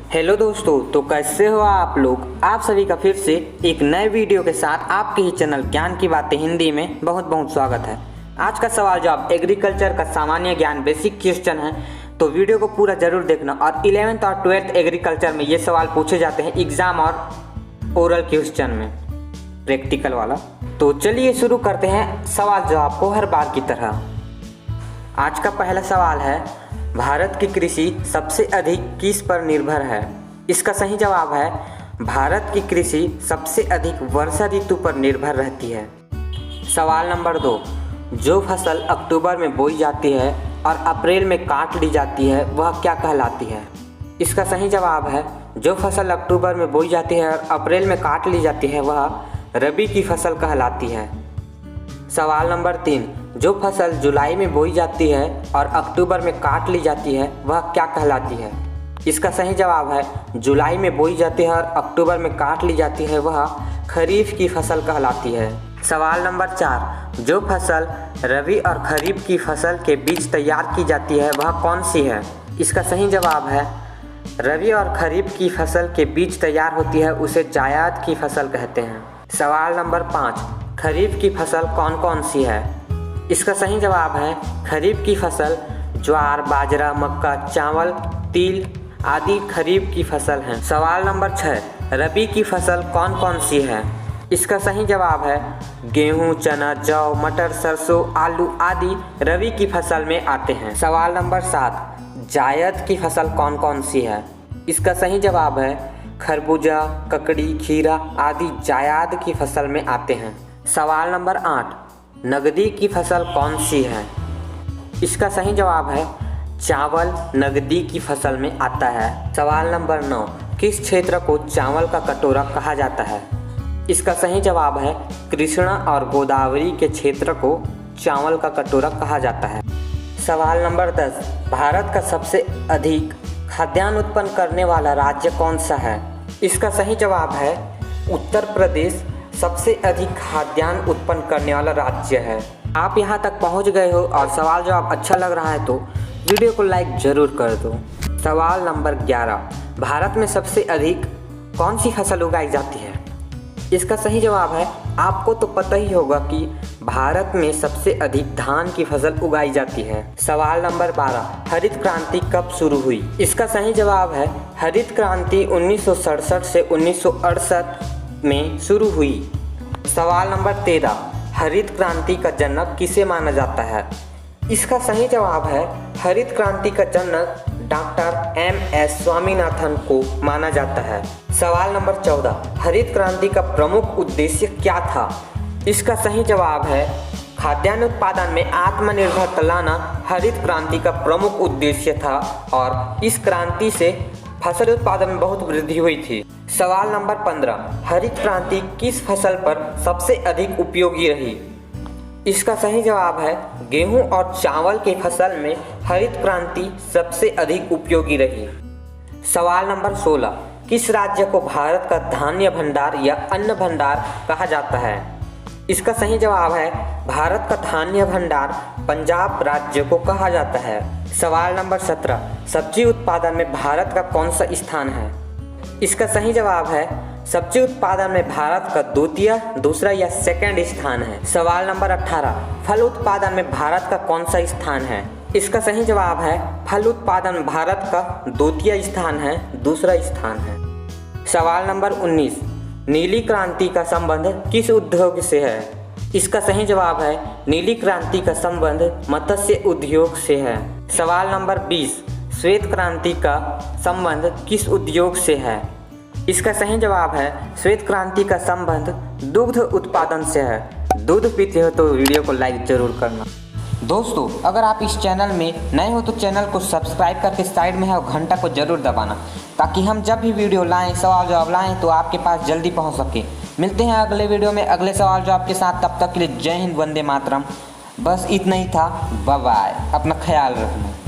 Hello दोस्तों, तो कैसे हो आप लोग। आप सभी का फिर से एक नए वीडियो के साथ आपके ही चैनल ज्ञान की बातें हिंदी में बहुत बहुत स्वागत है। आज का सवाल जवाब एग्रीकल्चर का सामान्य ज्ञान बेसिक क्वेश्चन है, तो वीडियो को पूरा जरूर देखना। और 11th और 12th एग्रीकल्चर में ये सवाल पूछे जाते हैं एग्जाम और ओरल क्वेश्चन में, प्रैक्टिकल वाला। तो चलिए शुरू करते हैं सवाल जवाब को हर बार की तरह। आज का पहला सवाल है, भारत की कृषि सबसे अधिक किस पर निर्भर है। इसका सही जवाब है, भारत की कृषि सबसे अधिक वर्षा ऋतु पर निर्भर रहती है। सवाल नंबर 2, जो फसल अक्टूबर में बोई जाती है और अप्रैल में काट ली जाती है वह क्या कहलाती है। इसका सही जवाब है, जो फसल अक्टूबर में बोई जाती है और अप्रैल में काट ली जाती है वह रबी की फसल कहलाती है। सवाल नंबर 3, जो फसल जुलाई में बोई जाती है और अक्टूबर में काट ली जाती है वह क्या कहलाती है। इसका सही जवाब है, जुलाई में बोई जाती है और अक्टूबर में काट ली जाती है वह खरीफ की फसल कहलाती है। सवाल नंबर 4, जो फसल रबी और खरीफ की फसल के बीच तैयार की जाती है वह कौन सी है। इसका सही जवाब है, रबी और खरीफ की फसल के बीच तैयार होती है उसे जायद की फसल कहते हैं। सवाल नंबर 5, खरीफ की फसल कौन कौन सी है। इसका सही जवाब है, खरीफ की फसल ज्वार, बाजरा, मक्का, चावल, तिल आदि खरीफ की फसल हैं। सवाल नंबर 6, रबी की फसल कौन कौन सी है। इसका सही जवाब है, गेहूं, चना, जौ, मटर, सरसों, आलू आदि रबी की फसल में आते हैं। सवाल नंबर 7, जायद की फसल कौन कौन सी है। इसका सही जवाब है, खरबूजा, ककड़ी, खीरा आदि जायद की फसल में आते हैं। सवाल नंबर 8, नगदी की फसल कौन सी है। इसका सही जवाब है, चावल नगदी की फसल में आता है। सवाल नंबर 9, किस क्षेत्र को चावल का कटोरा कहा जाता है। इसका सही जवाब है, कृष्णा और गोदावरी के क्षेत्र को चावल का कटोरा कहा जाता है। सवाल नंबर 10, भारत का सबसे अधिक खाद्यान्न उत्पन्न करने वाला राज्य कौन सा है। इसका सही जवाब है, उत्तर प्रदेश सबसे अधिक खाद्यान्न उत्पन्न करने वाला राज्य है। आप यहाँ तक पहुँच गए हो और सवाल जवाब अच्छा लग रहा है तो वीडियो को लाइक जरूर कर दो। सवाल नंबर 11, भारत में सबसे अधिक कौन सी फसल उगाई जाती है। इसका सही जवाब है, आपको तो पता ही होगा कि भारत में सबसे अधिक धान की फसल उगाई जाती है। सवाल नंबर 12, हरित क्रांति कब शुरू हुई। इसका सही जवाब है, हरित क्रांति 1967 से 1968 में शुरू हुई। सवाल नंबर 13, हरित क्रांति का जनक किसे माना जाता है। इसका सही जवाब है, हरित क्रांति का जनक डॉक्टर M.S. स्वामीनाथन को माना जाता है। सवाल नंबर 14, हरित क्रांति का प्रमुख उद्देश्य क्या था। इसका सही जवाब है, खाद्यान्न उत्पादन में आत्मनिर्भरता लाना हरित क्रांति का प्रमुख उद्देश्य था और इस क्रांति से फसल उत्पादन में बहुत वृद्धि हुई थी। सवाल नंबर 15, हरित क्रांति किस फसल पर सबसे अधिक उपयोगी रही। इसका सही जवाब है, गेहूं और चावल के फसल में हरित क्रांति सबसे अधिक उपयोगी रही। सवाल नंबर 16, किस राज्य को भारत का धान्य भंडार या अन्न भंडार कहा जाता है। इसका सही जवाब है, भारत का धान्य भंडार पंजाब राज्य को कहा जाता है। सवाल नंबर 17, सब्जी उत्पादन में भारत का कौन सा स्थान है। इसका सही जवाब है, सब्जी उत्पादन में भारत का द्वितीय, दूसरा या सेकंड स्थान है। सवाल नंबर 18, फल उत्पादन में भारत का कौन सा स्थान है। इसका सही जवाब है, फल उत्पादन भारत का द्वितीय स्थान है, दूसरा स्थान है। सवाल नंबर 19, नीली क्रांति का संबंध किस उद्योग से है। इसका सही जवाब है, नीली क्रांति का संबंध मत्स्य उद्योग से है। सवाल नंबर 20, श्वेत क्रांति का संबंध किस उद्योग से है। इसका सही जवाब है, श्वेत क्रांति का संबंध दुग्ध उत्पादन से है। दूध पीते हो तो वीडियो को लाइक जरूर करना। दोस्तों, अगर आप इस चैनल में नए हो तो चैनल को सब्सक्राइब करके साइड में है और घंटा को जरूर दबाना, ताकि हम जब भी वीडियो लाएं, सवाल जवाब लाएं तो आपके पास जल्दी पहुंच सके। मिलते हैं अगले वीडियो में अगले सवाल जवाब के साथ। तब तक के लिए जय हिंद, वंदे मातरम। बस इतना ही था। बाय बाय, अपना ख्याल रखना।